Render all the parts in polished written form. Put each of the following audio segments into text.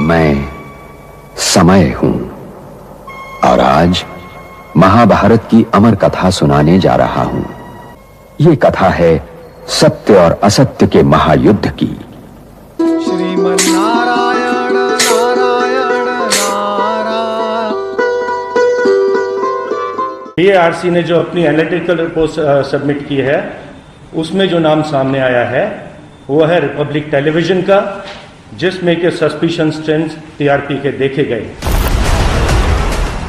मैं समय हूं और आज महाभारत की अमर कथा सुनाने जा रहा हूं। ये कथा है सत्य और असत्य के महायुद्ध की। श्रीमन्नारायण नारायण नारायण। ARC ने जो अपनी एनालिटिकल रिपोर्ट सबमिट की है उसमें जो नाम सामने आया है वो है रिपब्लिक टेलीविजन का, जिसमें के सस्पिशन ट्रेंड्स TRP के देखे गए।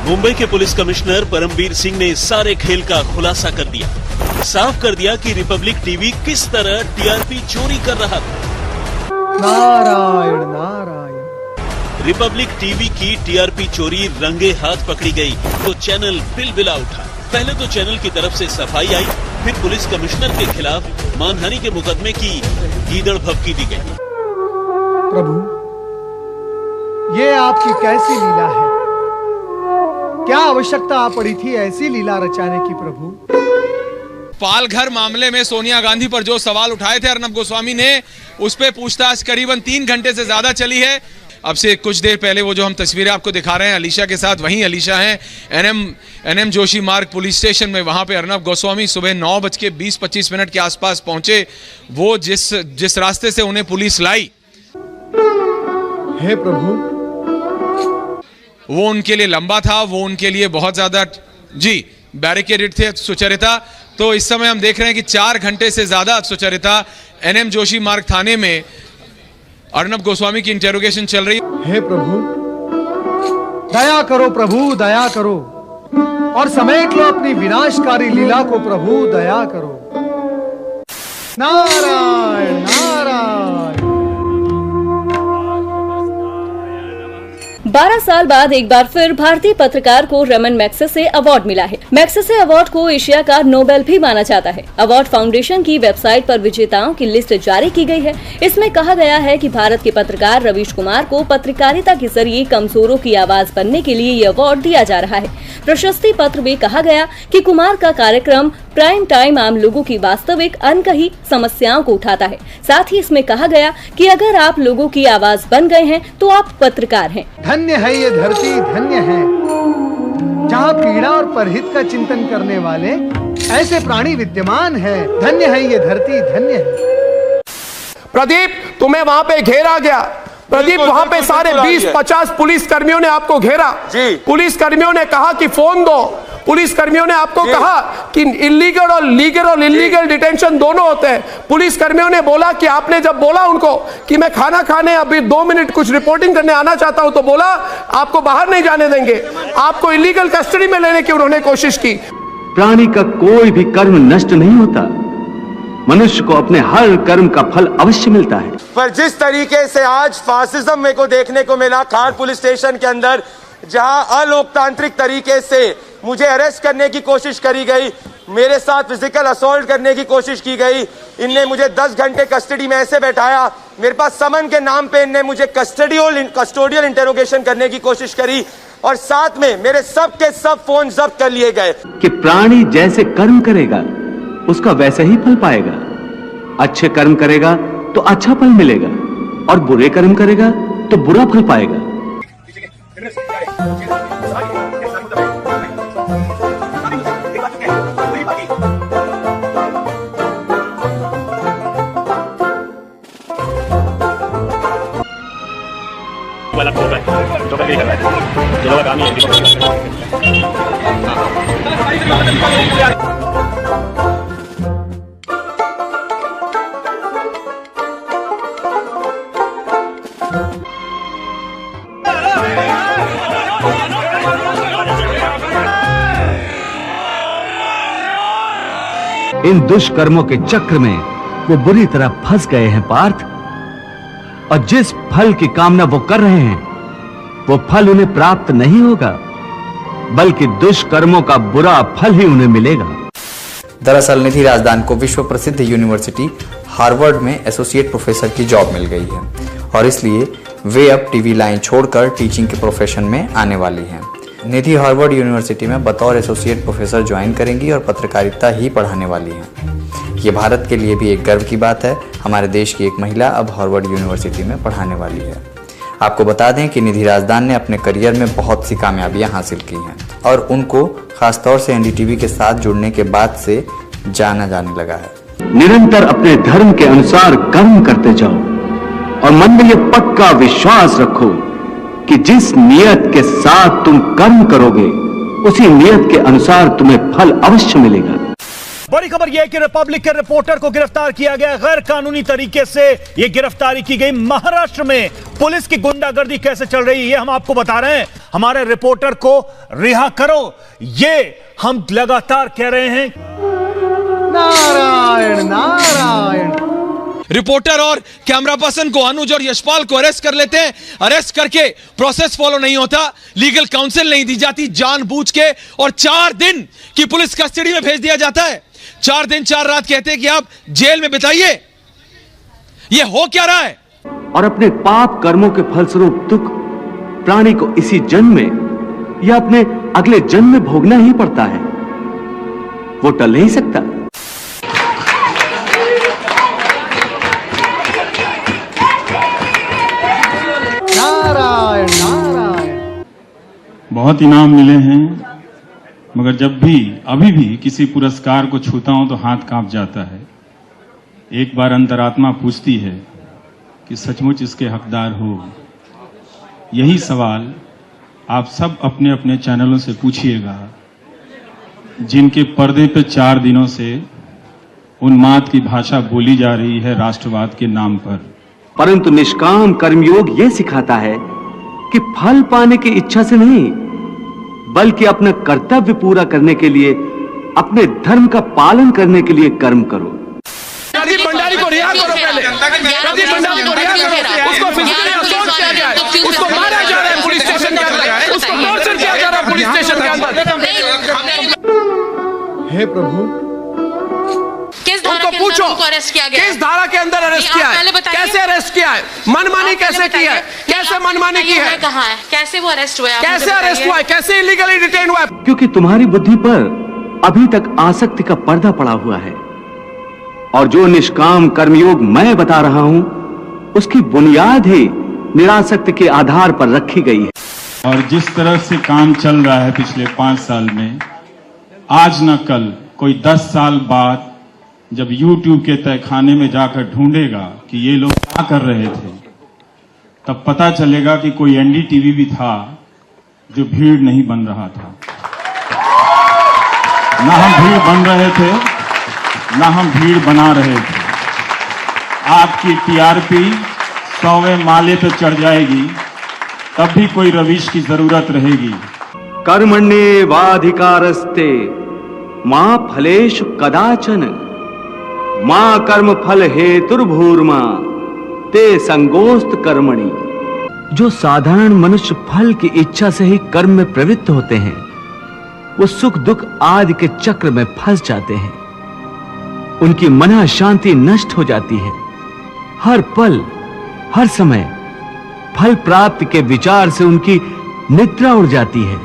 मुंबई के पुलिस कमिश्नर परमवीर सिंह ने सारे खेल का खुलासा कर दिया, साफ कर दिया कि रिपब्लिक टीवी किस तरह TRP चोरी कर रहा था। नारायण नारायण। रिपब्लिक टीवी की TRP चोरी रंगे हाथ पकड़ी गई तो चैनल बिलबिला उठा। पहले तो चैनल की तरफ से सफाई आई, फिर पुलिस कमिश्नर के खिलाफ मानहानि के मुकदमे की गीदड़ भभकी दी गई। प्रभु, ये आपकी कैसी लीला है? क्या आवश्यकता आ पड़ी थी ऐसी लीला रचाने की प्रभु? पालघर मामले में सोनिया गांधी पर जो सवाल उठाए थे अर्नब गोस्वामी ने, उस पे पूछताछ करीबन 3 घंटे से ज्यादा चली है। अब से कुछ देर पहले वो जो हम तस्वीरें आपको दिखा रहे हैं अलीशा के साथ, वहीं अलीशा हैं NM जोशी मार्ग पुलिस स्टेशन में। वहां पे अर्नब गोस्वामी सुबह 9:20-25 के आसपास पहुंचे। वो जिस रास्ते से उन्हें पुलिस लाई, हे प्रभु, वो उनके लिए लंबा था, वो उनके लिए बहुत ज्यादा बैरिकेडेड थे, सुचरिता। तो इस समय हम देख रहे हैं कि 4 घंटे से ज्यादा सुचरिता NM जोशी मार्ग थाने में अर्नब गोस्वामी की इंटेरोगेशन चल रही। हे प्रभु, दया करो प्रभु, दया करो और समेट लो अपनी विनाशकारी लीला को प्रभु, दया करो। नारायण नारायण। 12 साल बाद एक बार फिर भारतीय पत्रकार को रमन मैग्सेसे अवार्ड मिला है। मैग्सेसे अवार्ड को एशिया का नोबेल भी माना जाता है। अवार्ड फाउंडेशन की वेबसाइट पर विजेताओं की लिस्ट जारी की गई है। इसमें कहा गया है कि भारत के पत्रकार रवीश कुमार को पत्रकारिता के जरिए कमजोरों की आवाज बनने के लिए ये अवार्ड दिया जा रहा है। प्रशस्ति पत्र में कहा गया कि कुमार का कार्यक्रम प्राइम टाइम आम लोगों की वास्तविक अनकही समस्याओं को उठाता है। साथ ही इसमें कहा गया कि अगर आप लोगों की आवाज बन गए हैं तो आप पत्रकार हैं। धन्य है ये धरती, धन्य है जहाँ पीड़ा और परहित का चिंतन करने वाले ऐसे प्राणी विद्यमान हैं। धन्य है ये धरती, धन्य है। प्रदीप, तुम्हें वहां पे घेरा गया। प्रदीप, वहां पे सारे 20-50 पुलिस कर्मियों ने आपको घेरा। पुलिस कर्मियों ने कहा कि फोन दो। पुलिस कर्मियों ने आपको कहा कि इलीगल और इलीगल डिटेंशन दोनों होते हैं। पुलिस कर्मियों ने बोला कि आपने जब बोला उनको कि मैं खाना खाने अभी 2 मिनट कुछ रिपोर्टिंग करने आना चाहता हूं, तो बोला आपको बाहर नहीं जाने देंगे। आपको इलीगल कस्टडी में लेने की उन्होंने कोशिश की। प्राणी का कोई भी कर्म नष्ट नहीं होता, मनुष्य को अपने हर कर्म का फल अवश्य मिलता है। पर जिस तरीके से आज फासिज्म मेरे को देखने को मिला खार पुलिस स्टेशन के अंदर, जहां अलोकतांत्रिक तरीके से मुझे अरेस्ट करने की कोशिश करी गई, मेरे साथ फिजिकल असॉल्ट करने की कोशिश की गई, इनने मुझे 10 घंटे कस्टडी में ऐसे बैठाया, मेरे पास समन के नाम पे इनने मुझे कस्टोडियल इंटेरोगेशन करने की कोशिश करी और साथ में मेरे सब के सब फोन जब्त कर लिए गए। कि प्राणी जैसे कर्म करेगा उसका वैसे ही फल पाएगा। अच्छे कर्म करेगा तो अच्छा फल मिलेगा और बुरे कर्म करेगा तो बुरा फल पाएगा। इन दुष्कर्मों के चक्र में वो बुरी तरह फंस गए हैं पार्थ, और जिस फल की कामना वो कर रहे हैं वो फल उन्हें प्राप्त नहीं होगा, बल्कि दुष्कर्मों का बुरा फल ही उन्हें मिलेगा। दरअसल निधि राजदान को विश्व प्रसिद्ध यूनिवर्सिटी हार्वर्ड में एसोसिएट प्रोफेसर की जॉब मिल गई है और इसलिए वे अब टीवी लाइन छोड़कर टीचिंग के प्रोफेशन में आने वाली हैं। निधि हार्वर्ड यूनिवर्सिटी में बतौर एसोसिएट प्रोफेसर ज्वाइन करेंगी और पत्रकारिता ही पढ़ाने वाली हैं। ये भारत के लिए भी एक गर्व की बात है। हमारे देश की एक महिला अब हार्वर्ड यूनिवर्सिटी में पढ़ाने वाली है। आपको बता दें कि निधि राजदान ने अपने करियर में बहुत सी कामयाबियां हासिल की हैं और उनको खासतौर से एनडीटीवी के साथ जुड़ने के बाद से जाना जाने लगा है। निरंतर अपने धर्म के अनुसार कर्म करते जाओ और मन में यह पक्का विश्वास रखो कि जिस नियत के साथ तुम कर्म करोगे उसी नियत के अनुसार तुम्हें फल अवश्य मिलेगा। बड़ी खबर यह है कि रिपब्लिक के रिपोर्टर को गिरफ्तार किया गया। गैर कानूनी तरीके से यह गिरफ्तारी की गई। महाराष्ट्र में पुलिस की गुंडागर्दी कैसे चल रही है ये हम आपको बता रहे हैं। हमारे रिपोर्टर को रिहा करो, ये हम लगातार कह रहे हैं। नारायण नारायण। रिपोर्टर और कैमरा पर्सन को, अनुज और यशपाल को अरेस्ट कर लेते हैं। अरेस्ट करके प्रोसेस फॉलो नहीं होता, लीगल काउंसिल नहीं दी जाती जानबूझ के, और 4 दिन की पुलिस कस्टडी में भेज दिया जाता है। 4 दिन 4 रात कहते हैं कि आप जेल में बिताइए। यह हो क्या रहा है? और अपने पाप कर्मों के फलस्वरूप दुख प्राणी को इसी जन्म में या अपने अगले जन्म में भोगना ही पड़ता है, वो टल नहीं सकता। नारायण नारायण। बहुत इनाम मिले हैं, मगर जब भी अभी भी किसी पुरस्कार को छूता हूं तो हाथ कांप जाता है। एक बार अंतरात्मा पूछती है कि सचमुच इसके हकदार हो। यही सवाल आप सब अपने अपने चैनलों से पूछिएगा, जिनके पर्दे पे 4 दिनों से उन्माद की भाषा बोली जा रही है राष्ट्रवाद के नाम पर। परंतु निष्काम कर्मयोग यह सिखाता है कि फल पाने की इच्छा से नहीं, बल्कि अपना कर्तव्य पूरा करने के लिए, अपने धर्म का पालन करने के लिए कर्म करो। प्रदीप भंडारी को रिहा करो पहले। प्रदीप भंडारी को रिहा करो। उसको फिजिकली असॉल्ट किया गया है, उसको मारा जा रहा है पुलिस स्टेशन के अंदर, उसको टॉर्चर किया जा रहा है पुलिस स्टेशन के अंदर। हे प्रभु, किस धारा के अंदर उनको अरेस्ट किया गया? किस धारा के अंदर अरेस्ट किया है? कैसे अरेस्ट किया है? मनमानी कैसे किया है? कैसे मनमानी की है? कहाँ है? कैसे वो अरेस्ट हुआ है? कैसे अरेस्ट हुआ है? कैसे इलीगली डिटेन हुआ है? क्योंकि तुम्हारी बुद्धि पर अभी तक आसक्ति का पर्दा पड़ा हुआ है, और जो निष्काम कर्मयोग मैं बता रहा हूं उसकी बुनियाद ही निरासक्ति के आधार पर रखी गई है। और जिस तरह से काम चल रहा है पिछले 5 साल में, आज न कल कोई 10 साल बाद जब YouTube के तहखाने में जाकर ढूंढेगा कि ये लोग क्या कर रहे थे, तब पता चलेगा कि कोई एनडीटीवी भी था जो भीड़ नहीं बन रहा था। ना हम भीड़ बन रहे थे, ना हम भीड़ बना रहे थे। आपकी टीआरपी 100वें माले पे चढ़ जाएगी, तब भी कोई रविश की जरूरत रहेगी। कर्मण्येवाधिकारस्ते मां फलेषु कदाचन मां कर्म फल हेतुर्भूर्मा ते संगोस्त कर्मणि। जो साधारण मनुष्य फल की इच्छा से ही कर्म में प्रवृत्त होते हैं, वो सुख दुख आदि के चक्र में फंस जाते हैं। उनकी मन शांति नष्ट हो जाती है। हर पल हर समय फल प्राप्ति के विचार से उनकी निद्रा उड़ जाती है।